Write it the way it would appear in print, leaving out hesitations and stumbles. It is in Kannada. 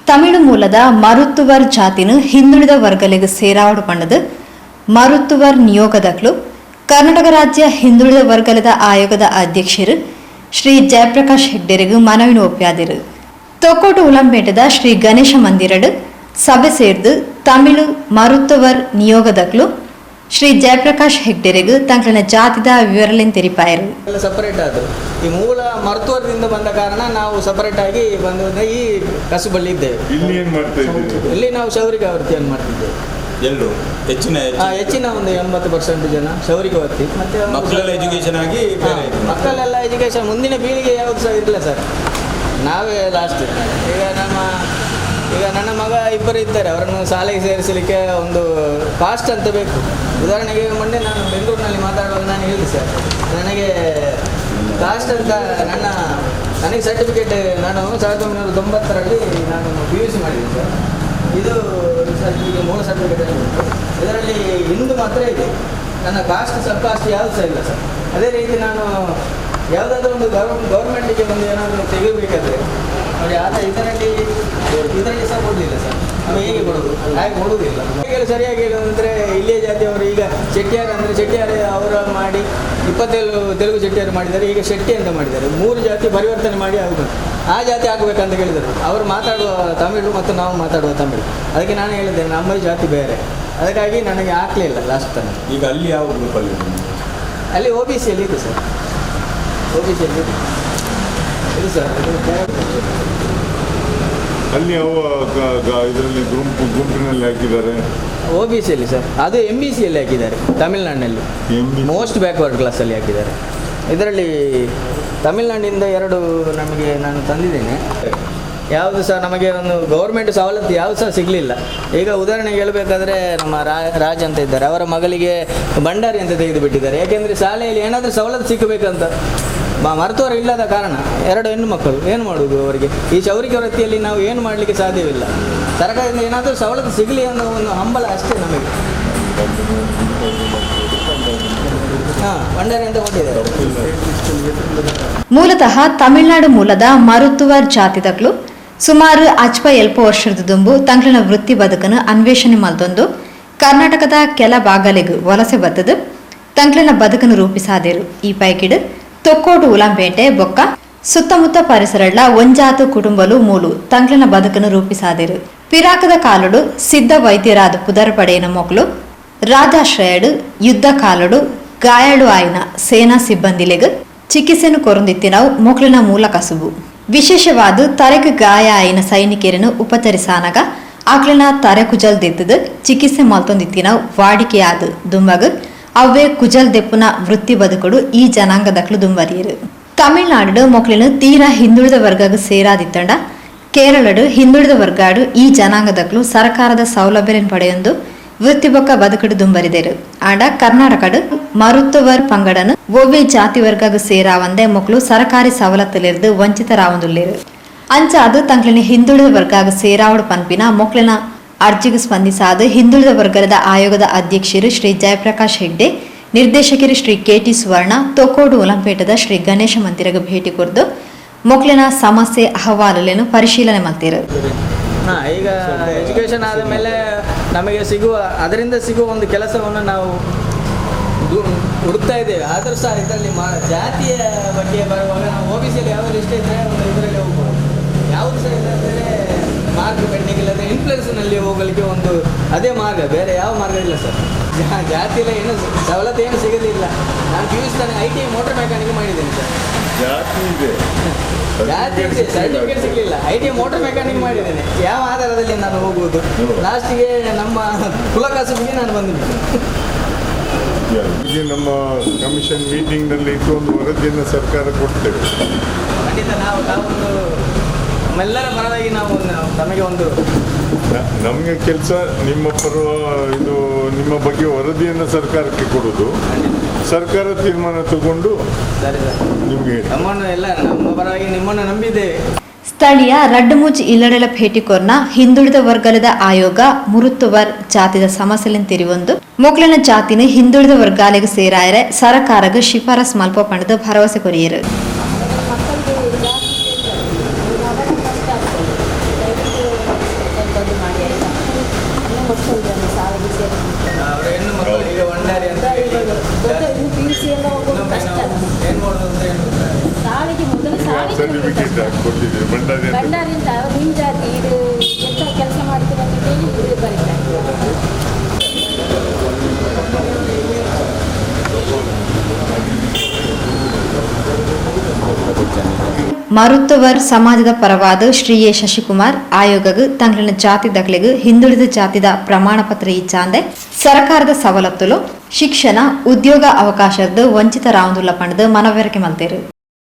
ತಮಿಳು ಮೂಲದ ಮರುತ್ತುವರ್ ಜಾತಿನ ಹಿಂದುಳಿದ ವರ್ಗಲಿಗೆ ಸೇರಾವಡು ಪಂಡದು ಮರುತ್ತುವರ್ ನಿಯೋಗದಕ್ಲು ಕರ್ನಾಟಕ ರಾಜ್ಯ ಹಿಂದುಳಿದ ವರ್ಗದ ಆಯೋಗದ ಅಧ್ಯಕ್ಷರು ಶ್ರೀ ಜಯಪ್ರಕಾಶ್ ಹೆಗ್ಡೆರಿಗೂ ಮನವಿನ ಒಪ್ಪ್ಯಾದಿರು. ತೊಕ್ಕೋಟು ಉಲಂಪೇಟದ ಶ್ರೀ ಗಣೇಶ ಮಂದಿರಡು ಸಭೆ ಸೇರ್ದು ತಮಿಳು ಮರುತ್ತುವರ್ ನಿಯೋಗದಕ್ಲು ಶ್ರೀ ಜಯಪ್ರಕಾಶ್ ಹೆಗ್ಡೆರಿಗೂ ತಂಕ್ಲನ ಜಾತಿದ ವಿವರಲೆನ್ ತೆರಿಪಾಯರು. ಸಪರೇಟ್ ಆದರು. ಈ ಮೂಲ ಮರುತ್ತುವರದಿಂದ ಬಂದ ಕಾರಣ ನಾವು ಸಪರೇಟ್ ಆಗಿ ಬಂದು ಈ ಕಸುಬಲ್ಲಿ ಇದ್ದೇವೆ. ಇಲ್ಲಿ ನಾವು ಶೌರಿಕ ವೃತ್ತಿಯನ್ನು ಮಾಡ್ತಿದ್ದೇವೆ. ಎಲ್ಲರೂ ಹೆಚ್ಚಿನ ಒಂದು 80% ಜನ ಶೌರಿಕ ವೃತ್ತಿ. ಮತ್ತೆ ಮಕ್ಕಳೆಲ್ಲ ಎಜುಕೇಶನ್ ಆಗಿ ಮಕ್ಕಳೆಲ್ಲ ಎಜುಕೇಶನ್ ಮುಂದಿನ ಪೀಳಿಗೆ ಯಾವುದು ಸಹ ಇರಲಿಲ್ಲ ಸರ್, ನಾವೇ ಲಾಸ್ಟ್. ಈಗ ನನ್ನ ಮಗ ಇಬ್ಬರು ಇದ್ದಾರೆ, ಅವರನ್ನು ಶಾಲೆಗೆ ಸೇರಿಸಲಿಕ್ಕೆ ಒಂದು ಕಾಸ್ಟ್ ಅಂತ ಬೇಕು. ಉದಾಹರಣೆಗೆ ಮೊನ್ನೆ ನಾನು ಬೆಂಗಳೂರಿನಲ್ಲಿ ಮಾತಾಡುವಾಗ ನಾನು ಹೇಳಿದೆ ಸರ್, ನನಗೆ ಕಾಸ್ಟ್ ಅಂತ ನನಗೆ ಸರ್ಟಿಫಿಕೇಟ್ ನಾನು 1990ರಲ್ಲಿ ನಾನು PUC ಮಾಡಿದ್ದೆ ಸರ್. ಇದು ಸರ್ಟಿಫಿಕೇಟ್ ಮೂಲ ಸರ್ಟಿಫಿಕೇಟ್ ಇದರಲ್ಲಿ ಹಿಂದೂ ಮಾತ್ರ ಇದೆ, ನನ್ನ ಕಾಸ್ಟ್ ಸಬ್ ಕಾಸ್ಟ್ ಯಾವುದು ಸಹ ಇಲ್ಲ ಸರ್. ಅದೇ ರೀತಿ ನಾನು ಯಾವುದಾದ್ರೂ ಒಂದು ಗೌರ್ಮೆಂಟಿಗೆ ಒಂದು ಏನಾದರೂ ತೆಗಿಬೇಕಾದ್ರೆ ನೋಡಿ ಆತ ಇದರಲ್ಲಿ ಸಹ ಕೊಡಲಿಲ್ಲ ಸರ್. ನಾವು ಹೇಗೆ ಕೊಡೋದು? ಹಾಗೆ ಕೊಡುವುದಿಲ್ಲ. ಹೇಗೆ ಸರಿಯಾಗಿ ಹೇಳೋದಂದರೆ ಇಲ್ಲಿಯ ಜಾತಿಯವರು ಈಗ ಚೆಟ್ಟಿಯಾರ್ ಅಂದರೆ ಚೆಟ್ಟಿಯಾರ್ ಅವರ ಮಾಡಿ 27 ತೆಲುಗು ಚೆಟ್ಟಿಯಾರು ಮಾಡಿದ್ದಾರೆ, ಈಗ ಶೆಟ್ಟಿ ಅಂತ ಮಾಡಿದ್ದಾರೆ. 3 ಜಾತಿ ಪರಿವರ್ತನೆ ಮಾಡಿ ಆಗಬೇಕು. ಆ ಜಾತಿ ಆಗಬೇಕಂತ ಹೇಳಿದರು. ಅವರು ಮಾತಾಡುವ ತಮಿಳು ಮತ್ತು ನಾವು ಮಾತಾಡುವ ತಮಿಳು. ಅದಕ್ಕೆ ನಾನು ಹೇಳಿದ್ದೇನೆ ನಮ್ಮ ಜಾತಿ ಬೇರೆ, ಅದಕ್ಕಾಗಿ ನನಗೆ ಹಾಕಲಿಲ್ಲ ಲಾಸ್ಟ್ ತನಕ. ಈಗ ಅಲ್ಲಿ ಯಾವ ಗ್ರೂಪಲ್ಲಿ? ಅಲ್ಲಿ OBCಯಲ್ಲಿ ಇದೆ ಸರ್, OBCಯಲ್ಲಿ ಇದು ಸರ್. ಅಲ್ಲಿ ಇದರಲ್ಲಿ ಗುಂಪಿನಲ್ಲಿ ಹಾಕಿದ್ದಾರೆ OBCಯಲ್ಲಿ ಸರ್, ಅದು MBCಯಲ್ಲಿ ಹಾಕಿದ್ದಾರೆ ತಮಿಳುನಾಡಿನಲ್ಲಿ. ಮೋಸ್ಟ್ ಬ್ಯಾಕ್ವರ್ಡ್ ಕ್ಲಾಸಲ್ಲಿ ಹಾಕಿದ್ದಾರೆ. ಇದರಲ್ಲಿ ತಮಿಳುನಾಡಿನಿಂದ 2 ನಮಗೆ ನಾನು ತಂದಿದ್ದೇನೆ. ಯಾವುದು ಸಹ ನಮಗೆ ಒಂದು ಗೌರ್ಮೆಂಟ್ ಸವಲತ್ತು ಯಾವುದು ಸಹ ಸಿಗಲಿಲ್ಲ. ಈಗ ಉದಾಹರಣೆಗೆ ಹೇಳಬೇಕಾದ್ರೆ ನಮ್ಮ ರಾಜ್ ಅಂತ ಇದ್ದಾರೆ, ಅವರ ಮಗಳಿಗೆ ಭಂಡಾರಿ ಅಂತ ತೆಗೆದುಬಿಟ್ಟಿದ್ದಾರೆ. ಯಾಕೆಂದರೆ ಶಾಲೆಯಲ್ಲಿ ಏನಾದರೂ ಸವಲತ್ತು ಸಿಕ್ಕಬೇಕಂತ ಮರುತ್ತುವರ ಇಲ್ಲದ ಕಾರಣ 2 ಹೆಣ್ಣು ಮಕ್ಕಳು ಏನು ಮಾಡುವುದು ಅವರಿಗೆ? ಈ ಶೌರಿಕ ವೃತ್ತಿಯಲ್ಲಿ ನಾವು ಏನು ಮಾಡಲಿಕ್ಕೆ ಸಾಧ್ಯವಿಲ್ಲ. ಸರ್ಕಾರದಿಂದ ಏನಾದರೂ ಸವಲತ್ತು ಸಿಗಲಿ ಅನ್ನೋ ಒಂದು ಹಂಬಲ ಅಷ್ಟೇ ನಮಗೆ. ಭಂಡಾರಿ ಅಂತ ಕೊಟ್ಟಿದ್ದಾರೆ. ಮೂಲತಃ ತಮಿಳುನಾಡು ಮೂಲದ ಮರುತ್ತುವರ್ ಜಾತಿದಕ್ಲು ಸುಮಾರು 60 ವರ್ಷದ ದುಂಬು ತಂಕ್ಲಿನ ವೃತ್ತಿ ಬದುಕನ್ನು ಅನ್ವೇಷಣೆ ಮಲ್ತೊಂದು ಕರ್ನಾಟಕದ ಕೆಲ ಭಾಗಲಿಗೂ ವಲಸೆ ಬತ್ತದು ತಂಕ್ಲಿನ ಬದುಕನ್ನು ರೂಪಿಸಾದಿರು. ಈ ಪೈಕಿಡು ತೊಕ್ಕೋಟು ಉಲಂಪೇಟೆ ಬೊಕ್ಕ ಸುತ್ತಮುತ್ತ ಪರಿಸರಡ್ಲ ಒಂಜಾತು ಕುಟುಂಬಲು ಮೂಲು ತಂಕ್ಲಿನ ಬದುಕನ್ನು ರೂಪಿಸಾದಿರು. ಪಿರಾಕದ ಕಾಲುಡು ಸಿದ್ಧ ವೈದ್ಯರಾದ ಪುದರ್ ಪಡೆಯಿನ ಮೊಕ್ಲು ರಾಜಾಶ್ರಯಡು ಯುದ್ಧ ಕಾಲುಡು ಗಾಯಾಳು ಆಯ್ನ ಸೇನಾ ಸಿಬ್ಬಂದಿಲೆಗ್ ಚಿಕಿತ್ಸೆನು ಕೊರೊಂದಿತ್ತಿನವು ಮೊಕ್ಲಿನ ಮೂಲ ಕಸುಬು. ವಿಶೇಷವಾದ ತರೆಗೆ ಗಾಯ ಆಯ್ನ ಸೈನಿಕರನ್ನು ಉಪಚರಿಸಾನಗ ಆಕ್ಲಿನ ತರೆ ಕುಜಲ್ ದೆತ್ತದು ಚಿಕಿತ್ಸೆ ಮಲ್ತೊಂದಿತ್ತಿನವು ವಾಡಿಕೆಯಾದ ದುಂಬಗ್ ಅವೇ ಕುಜಲ್ ದೆಪ್ಪುನ ವೃತ್ತಿ ಬದುಕುಡು ಈ ಜನಾಂಗದಕ್ಲು ದುಂಬರಿಯರು. ತಮಿಳುನಾಡು ಮೊಕ್ಲಿನ ತೀರಾ ಹಿಂದುಳಿದ ವರ್ಗಗ ಸೇರಾದಿತ್ತಂಡ ಕೇರಳಡು ಹಿಂದುಳಿದ ವರ್ಗಾಡು ಈ ಜನಾಂಗದಕ್ಲು ಸರ್ಕಾರದ ಸೌಲಭ್ಯಗಳನ್ನು ಪಡೆಯೊಂದು ವೃತ್ತಿ ಬೊಕ್ಕ ಬದುಕುಡು ದುಂಬರಿದರು. ಆಂಡ ಕರ್ನಾಟಕಡು ಮರುತ್ತುವರ್ ಪಂಗಡನು ಒವ್ವೆ ಜಾತಿ ವರ್ಗಗ ಸೇರಾವಂದೆ ಮೊಕ್ಲು ಸರ್ಕಾರಿ ಸವಲತ್ತುಲಿರ್ದು ವಂಚಿತರಾವಂದುಲ್ಲೇರು. ಅಂಚಾದು ತಂಕ್ಲಿನ ಹಿಂದುಳಿದ ವರ್ಗಗ ಸೇರಾವಡು ಪನ್ಪಿನ ಮೊಕ್ಲಿನ ಅರ್ಜಿಗೆ ಸ್ಪಂದಿಸಾದ ಹಿಂದುಳಿದ ವರ್ಗದ ಆಯೋಗದ ಅಧ್ಯಕ್ಷರು ಶ್ರೀ ಜಯಪ್ರಕಾಶ್ ಹೆಗ್ಡೆ, ನಿರ್ದೇಶಕರು ಶ್ರೀ KT ಸುವರ್ಣ ತೊಕ್ಕೋಡು ಉಲಂಪೇಟದ ಶ್ರೀ ಗಣೇಶ ಮಂದಿರಗೆ ಭೇಟಿ ಕೊರ್ದು ಮೊಕ್ಲಿನ ಸಮಸ್ಯೆ ಅಹವಾಲುಗಳನ್ನು ಪರಿಶೀಲನೆ ಮಾಡ್ತಿರು. ಈಗ ಎಜುಕೇಷನ್ ಆದ ಮೇಲೆ ನಮಗೆ ಅದರಿಂದ ಸಿಗುವ ಒಂದು ಕೆಲಸವನ್ನು ನಾವು ಹುಡುಕ್ತಾ ಇದ್ದೇವೆ. ಆದರೂ ಸಹ ಇದರಲ್ಲಿ ಜಾತಿಯ ಬಗ್ಗೆ ಬರುವಾಗ ನಾವು OBCಯಲ್ಲಿ ಯಾವ ಲಿಸ್ಟ್ ಇದ್ದರೆ ಒಂದು ಇದರಲ್ಲಿ ಹೋಗ್ಬೋದು. ಯಾವುದು ಸಹ ಇಲ್ಲದ್ರೆ ಮಾರ್ಕ್ ಪೆಂಡಿಂಗ್ ಇಲ್ಲದ್ರೆ ಇನ್ಫ್ಲುಯೆನ್ಸ್ನಲ್ಲಿ ಹೋಗಲಿಕ್ಕೆ ಒಂದು ಅದೇ ಮಾರ್ಗ, ಬೇರೆ ಯಾವ ಮಾರ್ಗ ಇಲ್ಲ ಸರ್. ಜಾತಿಯಲ್ಲಿ ಏನು ಸವಲತ್ತು ಏನು ಸಿಗೋದಿಲ್ಲ. ನಾನು PUC ತಾನೆ ITI ಮೋಟರ್ ಮೆಕ್ಯಾನಿಕ್ ಮಾಡಿದ್ದೇನೆ ಸರ್. ಜಾತಿ ಇದೆ, ಸರ್ಟಿಫಿಕೇಟ್ ಸಿಗಲಿಲ್ಲ. ITI ಮೋಟರ್ ಮೆಕ್ಯಾನಿಕ್ ಮಾಡಿದ್ದೇನೆ. ಯಾವ ಆಧಾರದಲ್ಲಿ ನಾನು ಹೋಗುವುದು? ಲಾಸ್ಟಿಗೆ ನಮ್ಮ ಕುಲಕಸುಬಿಗೆ ನಾನು ಬಂದಿದ್ದೇನೆ. ಇಲ್ಲಿ ನಮ್ಮ ಕಮಿಷನ್ ಮೀಟಿಂಗ್ನಲ್ಲಿ ಇಟ್ಟು ಒಂದು ವರದಿಯನ್ನು ಸರ್ಕಾರ ಕೊಡ್ತೇವೆ. ಖಂಡಿತ ನಾವೊಂದು ನಮ್ಮೆಲ್ಲರ ಪರವಾಗಿ ನಾವು ನಮಗೆ ಒಂದು ನಮಗೆ ಕೆಲಸ ನಿಮ್ಮ ನಿಮ್ಮ ಬಗ್ಗೆ ವರದಿಯನ್ನು ಸರ್ಕಾರಕ್ಕೆ ಕೊಡೋದು, ಸರ್ಕಾರ ತೀರ್ಮಾನ ತಗೊಂಡು ನಿಮಗೆ ನಮ್ಮನ್ನು ಎಲ್ಲ ನಮ್ಮ ಪರವಾಗಿ ನಿಮ್ಮನ್ನು ನಂಬಿದ್ದೇವೆ. ಸ್ಥಳೀಯ ರಡ್ಡುಮುಜ್ ಇಲ್ಲಡೆಲ ಭೇಟಿಕೊರ್ನ ಹಿಂದುಳಿದ ವರ್ಗದ ಆಯೋಗ ಮುರುತ್ತುವರ್ ಜಾತಿದ ಸಮಸ್ಯೆಲಿನ ತಿರಿವೊಂದು ಮೊಕ್ಲಿನ ಜಾತಿನ ಹಿಂದುಳಿದ ವರ್ಗಾಲೆಗೆ ಸೇರಾಯರೆ ಸರ್ಕಾರಗ ಶಿಫಾರಸ್ ಮಲ್ಪ ಪಂಡದ ಭರವಸೆ ಕೊರಿಯರು. ಸರ್ಟಿಫಿಕೇಟ್ ಕೊಟ್ಟಿದ್ದೀರಿ ಭಂಡಾರಿ ಅಂತ. ಭಂಡಾರಿಂದ ಅವ್ರು ನಿಮ್ಮ ಜಾತಿ ಇದು ಎಂಥ ಕೆಲಸ ಮಾಡ್ತೀರ ಅಂತ ಹೇಳಿ ಇದು ಬರೀತಾರೆ. ಮರುತ್ತವರ್ ಸಮಾಜದ ಪರವಾದ ಶ್ರೀ ಎ ಶಶಿಕುಮಾರ್ ಆಯೋಗವು ತಂಗ್ಳಿನ ಜಾತಿ ದಾಖಲೆಗೆ ಹಿಂದುಳಿದ ಜಾತಿದ ಪ್ರಮಾಣ ಪತ್ರ ಇಚ್ಚಾಂದೆ ಸರ್ಕಾರದ ಸವಲತ್ತುಲು ಶಿಕ್ಷಣ ಉದ್ಯೋಗ ಅವಕಾಶದ ವಂಚಿತರಾವುದುಲ್ಲ ಪಂಡದ ಮನವರಿಕೆ ಮಲ್ತೇರು.